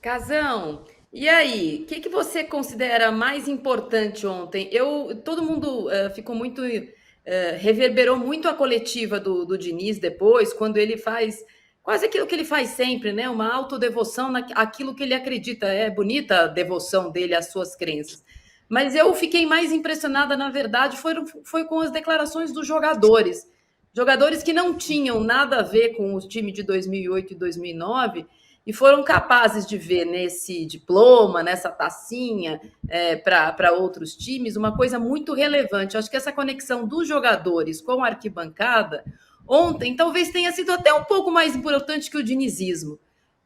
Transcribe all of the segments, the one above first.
Casão, e aí? O que que você considera mais importante ontem? Todo mundo ficou muito, reverberou muito a coletiva do Diniz depois, quando ele faz quase aquilo que ele faz sempre, né? Uma autodevoção naquilo que ele acredita. É bonita a devoção dele às suas crenças. Mas eu fiquei mais impressionada, na verdade, foi com as declarações dos jogadores. Jogadores que não tinham nada a ver com o time de 2008 e 2009 e foram capazes de ver nesse diploma, nessa tacinha, para outros times, uma coisa muito relevante. Eu acho que essa conexão dos jogadores com a arquibancada, ontem, talvez tenha sido até um pouco mais importante que o dinizismo.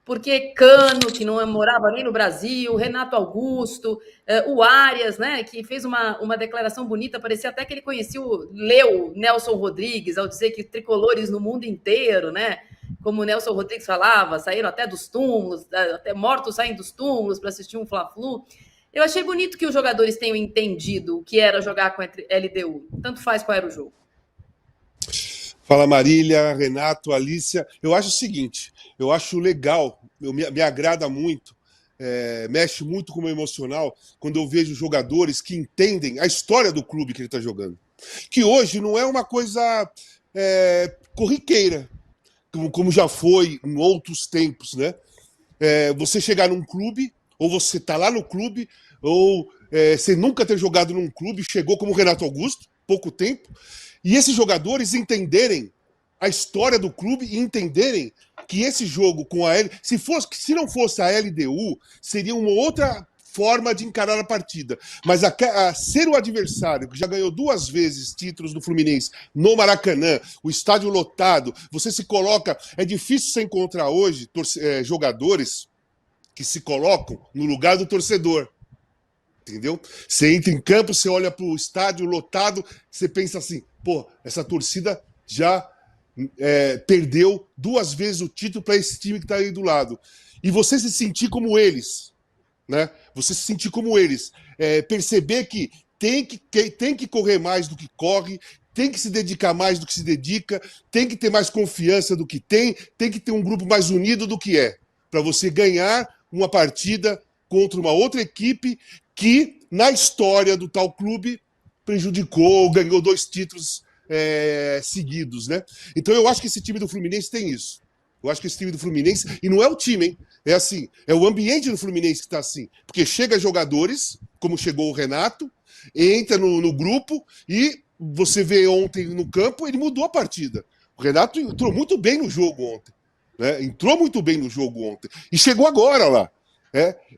Porque Cano, que não morava nem no Brasil, Renato Augusto, o Arias, né, que fez uma declaração bonita, parecia até que ele conhecia, leu Nelson Rodrigues, ao dizer que tricolores no mundo inteiro, né, como o Nelson Rodrigues falava, saíram até dos túmulos, até mortos saem dos túmulos para assistir um Fla-Flu. Eu achei bonito que os jogadores tenham entendido o que era jogar com a LDU. Tanto faz qual era o jogo. Fala Marília, Renato, Alícia. Eu acho o seguinte, eu acho legal, me agrada muito, mexe muito com o meu emocional quando eu vejo jogadores que entendem a história do clube que ele está jogando. Que hoje não é uma coisa corriqueira, como já foi em outros tempos, né? Você chegar num clube, ou você tá lá no clube, ou você nunca ter jogado num clube, chegou como o Renato Augusto, pouco tempo, e esses jogadores entenderem a história do clube e entenderem que esse jogo com a L, se não fosse a LDU, seria uma outra forma de encarar a partida. Mas ser o adversário, que já ganhou 2 vezes títulos do Fluminense no Maracanã, o estádio lotado, você se coloca. É difícil você encontrar hoje jogadores que se colocam no lugar do torcedor. Entendeu? Você entra em campo, você olha para o estádio lotado, você pensa assim, pô, essa torcida já perdeu 2 vezes o título para esse time que está aí do lado. E você se sentir como eles, né? Você se sentir como eles. Perceber que tem que correr mais do que corre, tem que se dedicar mais do que se dedica, tem que ter mais confiança do que tem que ter um grupo mais unido do que para você ganhar uma partida contra uma outra equipe que, na história do tal clube, prejudicou, ganhou 2 títulos seguidos, né? Então eu acho que esse time do Fluminense tem isso. Eu acho que esse time do Fluminense, e não é o time, hein? É assim, é o ambiente do Fluminense que está assim. Porque chega jogadores, como chegou o Renato, entra no grupo e você vê ontem no campo, ele mudou a partida. O Renato entrou muito bem no jogo ontem. Né? Entrou muito bem no jogo ontem. E chegou agora lá.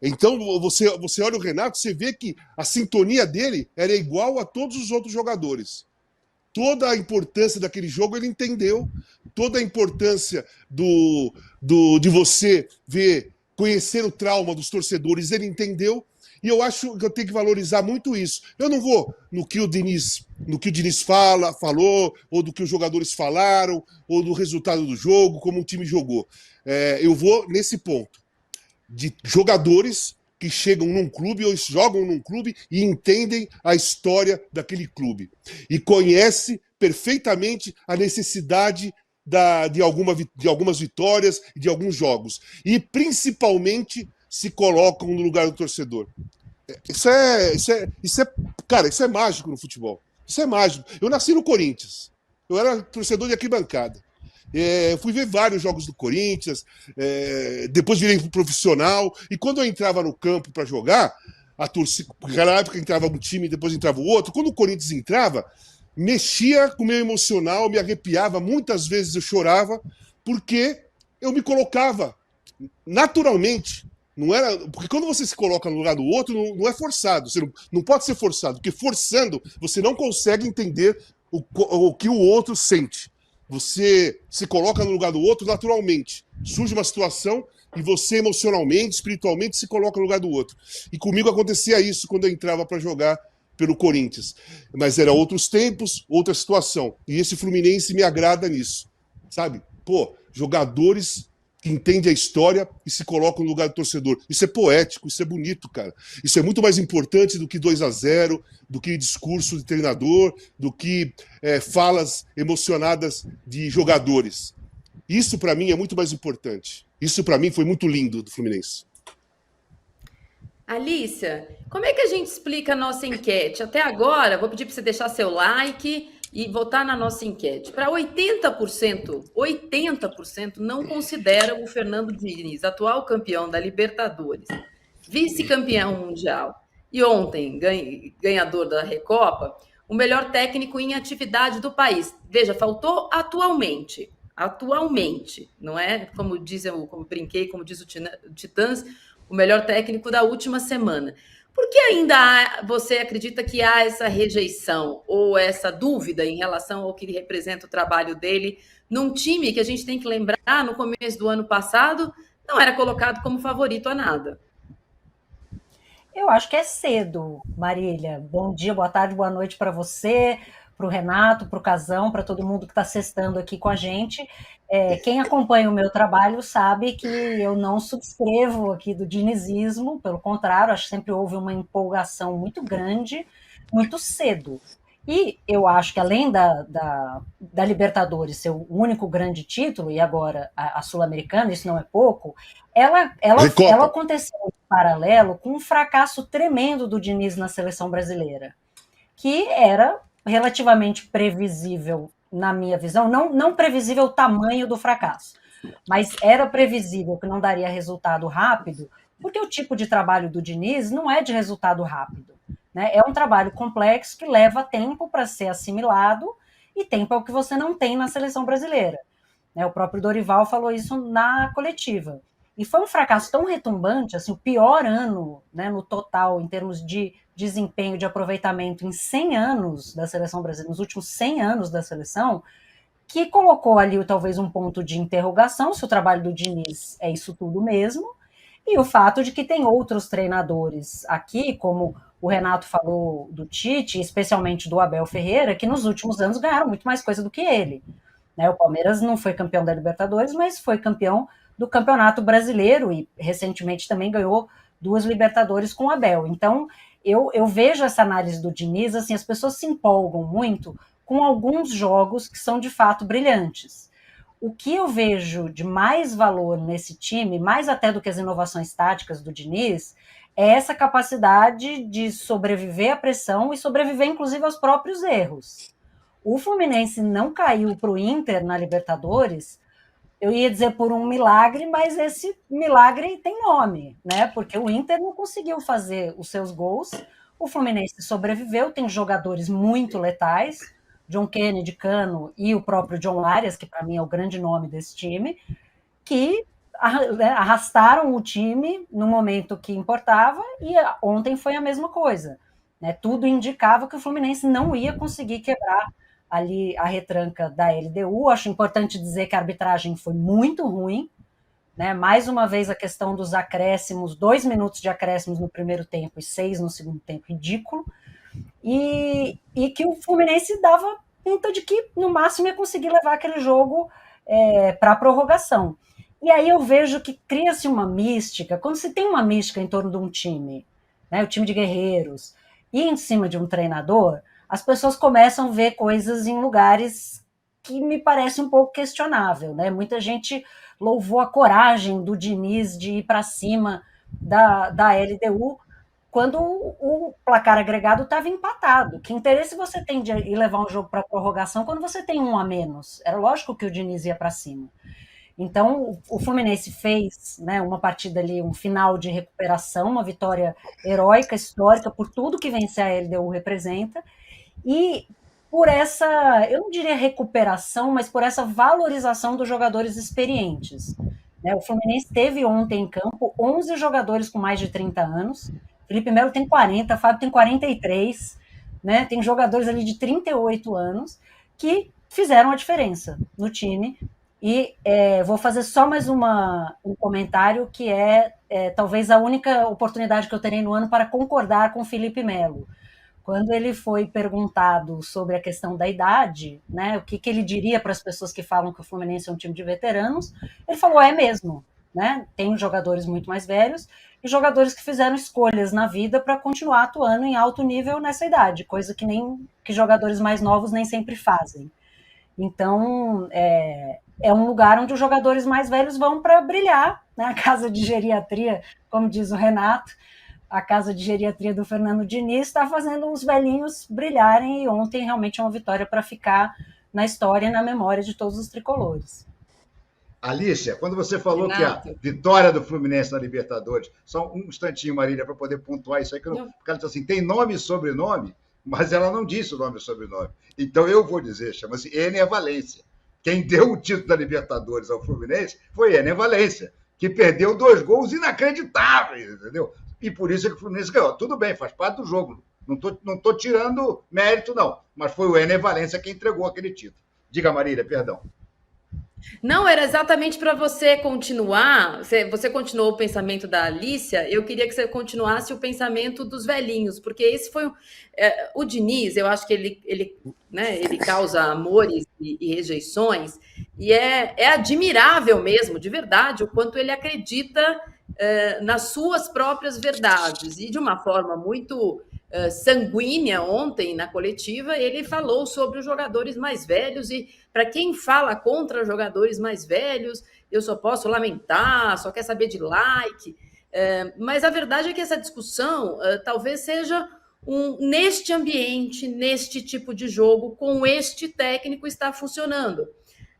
Então você olha o Renato, você vê que a sintonia dele era igual a todos os outros jogadores. Toda a importância daquele jogo ele entendeu, toda a importância de você ver, conhecer o trauma dos torcedores, ele entendeu, e eu acho que eu tenho que valorizar muito isso. Eu não vou no que o Diniz falou, ou do que os jogadores falaram, ou do resultado do jogo, como o time jogou. Eu vou nesse ponto de jogadores que chegam num clube ou jogam num clube e entendem a história daquele clube. E conhece perfeitamente a necessidade de algumas vitórias e de alguns jogos. E principalmente se colocam no lugar do torcedor. Cara, isso é mágico no futebol. Isso é mágico. Eu nasci no Corinthians. Eu era torcedor de arquibancada. Fui ver vários jogos do Corinthians, depois virei profissional, e quando eu entrava no campo para jogar, a torcida, naquela época entrava um time, depois entrava o outro, quando o Corinthians entrava, mexia com o meu emocional, me arrepiava, muitas vezes eu chorava, porque eu me colocava naturalmente. Não era, porque quando você se coloca no lugar do outro, não é forçado, você não pode ser forçado, porque forçando você não consegue entender o que o outro sente. Você se coloca no lugar do outro naturalmente. Surge uma situação e você emocionalmente, espiritualmente se coloca no lugar do outro. E comigo acontecia isso quando eu entrava para jogar pelo Corinthians. Mas eram outros tempos, outra situação. E esse Fluminense me agrada nisso. Sabe? Pô, jogadores que entendem a história e se colocam no lugar do torcedor. Isso é poético, isso é bonito, cara. Isso é muito mais importante do que 2-0, do que discurso de treinador, do que falas emocionadas de jogadores. Isso, para mim, é muito mais importante. Isso, para mim, foi muito lindo do Fluminense. Alicia, como é que a gente explica a nossa enquete? Até agora, vou pedir para você deixar seu like e votar na nossa enquete. Para 80% não consideram o Fernando Diniz, atual campeão da Libertadores, vice-campeão mundial e ontem ganhador da Recopa, o melhor técnico em atividade do país. Veja, faltou atualmente. Atualmente, não é? Como dizem, como brinquei, como diz o Titãs, o melhor técnico da última semana. Por que ainda você acredita que há essa rejeição ou essa dúvida em relação ao que representa o trabalho dele num time que a gente tem que lembrar, no começo do ano passado, não era colocado como favorito a nada? Eu acho que é cedo, Marília. Bom dia, boa tarde, boa noite para você, para o Renato, para o Casão, para todo mundo que está sextando aqui com a gente. Quem acompanha o meu trabalho sabe que eu não subscrevo aqui do dinizismo, pelo contrário, acho que sempre houve uma empolgação muito grande, muito cedo. E eu acho que além da Libertadores ser o único grande título, e agora a Sul-Americana, isso não é pouco, ela Recopa. aconteceu em paralelo com um fracasso tremendo do Diniz na seleção brasileira, que era relativamente previsível, na minha visão, não previsível o tamanho do fracasso, mas era previsível que não daria resultado rápido, porque o tipo de trabalho do Diniz não é de resultado rápido. Né? É um trabalho complexo que leva tempo para ser assimilado, e tempo é o que você não tem na seleção brasileira. Né? O próprio Dorival falou isso na coletiva. E foi um fracasso tão retumbante, assim, o pior ano, né, no total, em termos de desempenho, de aproveitamento em 100 anos da seleção brasileira, nos últimos 100 anos da seleção, que colocou ali talvez um ponto de interrogação se o trabalho do Diniz é isso tudo mesmo, e o fato de que tem outros treinadores aqui, como o Renato falou do Tite, especialmente do Abel Ferreira, que nos últimos anos ganharam muito mais coisa do que ele. Né? O Palmeiras não foi campeão da Libertadores, mas foi campeão do Campeonato Brasileiro e recentemente também ganhou 2 Libertadores com o Abel. Então, eu vejo essa análise do Diniz, assim, as pessoas se empolgam muito com alguns jogos que são de fato brilhantes. O que eu vejo de mais valor nesse time, mais até do que as inovações táticas do Diniz, é essa capacidade de sobreviver à pressão e sobreviver, inclusive, aos próprios erros. O Fluminense não caiu para o Inter na Libertadores, eu ia dizer por um milagre, mas esse milagre tem nome, né? Porque o Inter não conseguiu fazer os seus gols, o Fluminense sobreviveu, tem jogadores muito letais, John Kennedy, Cano e o próprio John Arias, que para mim é o grande nome desse time, que arrastaram o time no momento que importava, e ontem foi a mesma coisa. Né? Tudo indicava que o Fluminense não ia conseguir quebrar ali a retranca da LDU. Acho importante dizer que a arbitragem foi muito ruim, né? Mais uma vez a questão dos acréscimos, 2 minutos de acréscimos no primeiro tempo e 6 no segundo tempo, ridículo, e que o Fluminense dava pinta de que no máximo ia conseguir levar aquele jogo para a prorrogação. E aí eu vejo que cria-se uma mística, quando se tem uma mística em torno de um time, né, o time de guerreiros, e em cima de um treinador, as pessoas começam a ver coisas em lugares que me parece um pouco questionável. Né? Muita gente louvou a coragem do Diniz de ir para cima da LDU quando o placar agregado estava empatado. Que interesse você tem de ir levar um jogo para prorrogação quando você tem um a menos? Era lógico que o Diniz ia para cima. Então, o Fluminense fez, né, uma partida ali, um final de recuperação, uma vitória heróica, histórica, por tudo que vencer a LDU representa, e por essa, eu não diria recuperação, mas por essa valorização dos jogadores experientes. Né? O Fluminense teve ontem em campo 11 jogadores com mais de 30 anos, Felipe Melo tem 40, Fábio tem 43, né? Tem jogadores ali de 38 anos que fizeram a diferença no time. E vou fazer só mais um comentário que talvez a única oportunidade que eu terei no ano para concordar com o Felipe Melo. Quando ele foi perguntado sobre a questão da idade, né, o que ele diria para as pessoas que falam que o Fluminense é um time de veteranos, ele falou, é mesmo. Né? Tem jogadores muito mais velhos e jogadores que fizeram escolhas na vida para continuar atuando em alto nível nessa idade, coisa que jogadores mais novos nem sempre fazem. Então, é um lugar onde os jogadores mais velhos vão para brilhar, né? A casa de geriatria, como diz o Renato, a casa de geriatria do Fernando Diniz está fazendo os velhinhos brilharem, e ontem realmente é uma vitória para ficar na história e na memória de todos os tricolores. Alicia, quando você falou Renato, que a vitória do Fluminense na Libertadores, só um instantinho, Marília, para poder pontuar isso aí, que o cara disse assim, tem nome e sobrenome, mas ela não disse o nome e sobrenome. Então eu vou dizer, chama-se Ener Valencia. Quem deu o título da Libertadores ao Fluminense foi Ener Valencia, que perdeu 2 gols inacreditáveis, entendeu? E por isso é que o Fluminense ganhou. Tudo bem, faz parte do jogo. Não tô tirando mérito, não. Mas foi o Ener Valencia quem entregou aquele título. Diga, Marília, perdão. não, era exatamente para você continuar. Você continuou o pensamento da Alicia, eu queria que você continuasse o pensamento dos velhinhos, porque esse foi o Diniz. Eu acho que ele causa amores e rejeições, e é admirável mesmo, de verdade, o quanto ele acredita nas suas próprias verdades, e de uma forma muito sanguínea. Ontem, na coletiva, ele falou sobre os jogadores mais velhos, e para quem fala contra jogadores mais velhos, eu só posso lamentar, só quer saber de like. Mas a verdade é que essa discussão talvez seja neste ambiente, neste tipo de jogo, com este técnico está funcionando.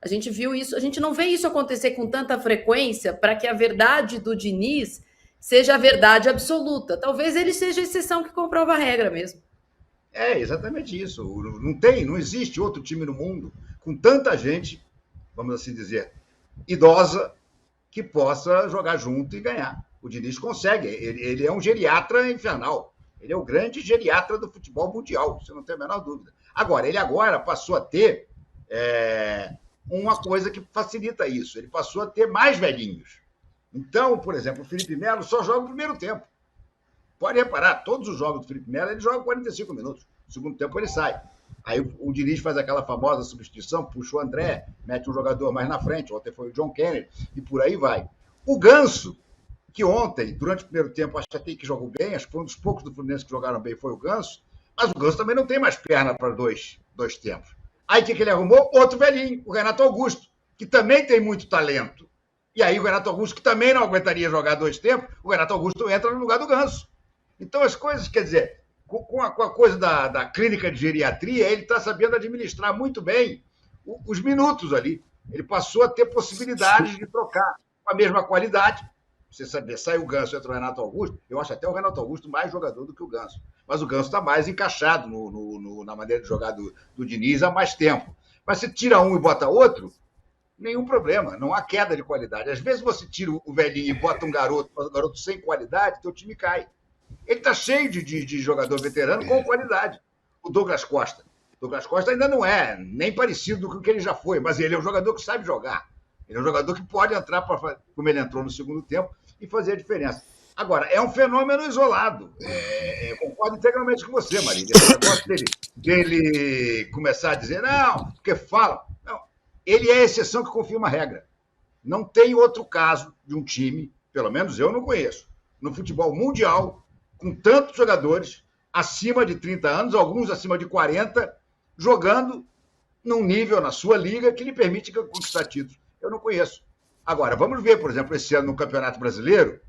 A gente viu isso, a gente não vê isso acontecer com tanta frequência para que a verdade do Diniz seja a verdade absoluta. Talvez ele seja a exceção que comprova a regra mesmo. É exatamente isso. Não existe outro time no mundo com tanta gente, vamos assim dizer, idosa, que possa jogar junto e ganhar. O Diniz consegue. Ele é um geriatra infernal. Ele é o grande geriatra do futebol mundial, você não tem a menor dúvida. Agora, ele agora passou a ter uma coisa que facilita isso. Ele passou a ter mais velhinhos. Então, por exemplo, o Felipe Melo só joga o primeiro tempo. Pode reparar, todos os jogos do Felipe Melo, ele joga 45 minutos. No segundo tempo, ele sai. Aí o Diniz faz aquela famosa substituição, puxa o André, mete um jogador mais na frente, ontem foi o John Kennedy, e por aí vai. O Ganso, que ontem, durante o primeiro tempo, acho até que jogou bem, acho que foi um dos poucos do Fluminense que jogaram bem, foi o Ganso, mas o Ganso também não tem mais perna para dois tempos. Aí o que ele arrumou? Outro velhinho, o Renato Augusto, que também tem muito talento. E aí o Renato Augusto, que também não aguentaria jogar 2 tempos, o Renato Augusto entra no lugar do Ganso. Então as coisas, quer dizer, com a coisa da clínica de geriatria, ele está sabendo administrar muito bem os minutos ali. Ele passou a ter possibilidades de trocar com a mesma qualidade. Você saber, sai o Ganso, entra o Renato Augusto, eu acho até o Renato Augusto mais jogador do que o Ganso. Mas o Ganso está mais encaixado na maneira de jogar do Diniz há mais tempo. Mas se tira um e bota outro, nenhum problema, não há queda de qualidade. Às vezes você tira o velhinho e bota um garoto sem qualidade, teu time cai. Ele está cheio de jogador veterano com qualidade. O Douglas Costa. O Douglas Costa ainda não é nem parecido com o que ele já foi, mas ele é um jogador que sabe jogar. Ele é um jogador que pode entrar, como ele entrou no segundo tempo, e fazer a diferença. Agora, é um fenômeno isolado. Eu concordo integralmente com você, Marília. Esse negócio dele começar a dizer, não, porque fala. Não, ele é a exceção que confirma a regra. Não tem outro caso de um time, pelo menos eu não conheço, no futebol mundial, com tantos jogadores acima de 30 anos, alguns acima de 40, jogando num nível na sua liga que lhe permite conquistar títulos. Eu não conheço. Agora, vamos ver, por exemplo, esse ano no Campeonato Brasileiro,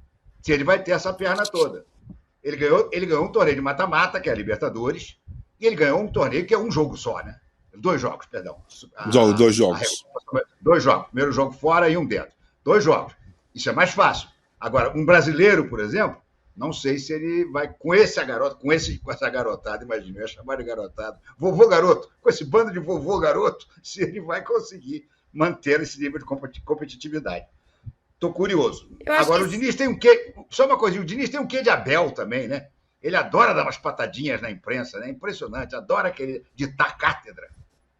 se ele vai ter essa perna toda. Ele ganhou um torneio de mata-mata, que é a Libertadores, e ele ganhou um torneio que é um jogo só, né? 2 jogos, perdão. 2 jogos. 2 jogos. Primeiro jogo fora e um dentro. 2 jogos. Isso é mais fácil. Agora, um brasileiro, por exemplo, não sei se ele vai com essa garotada, imagina, eu ia chamar de garotado, vovô garoto, com esse bando de vovô garoto, se ele vai conseguir manter esse nível de competitividade. Estou curioso. Agora, o Diniz tem um quê? Só uma coisa, o Diniz tem um quê de Abel também, né? Ele adora dar umas patadinhas na imprensa, né? Impressionante, adora ditar cátedra.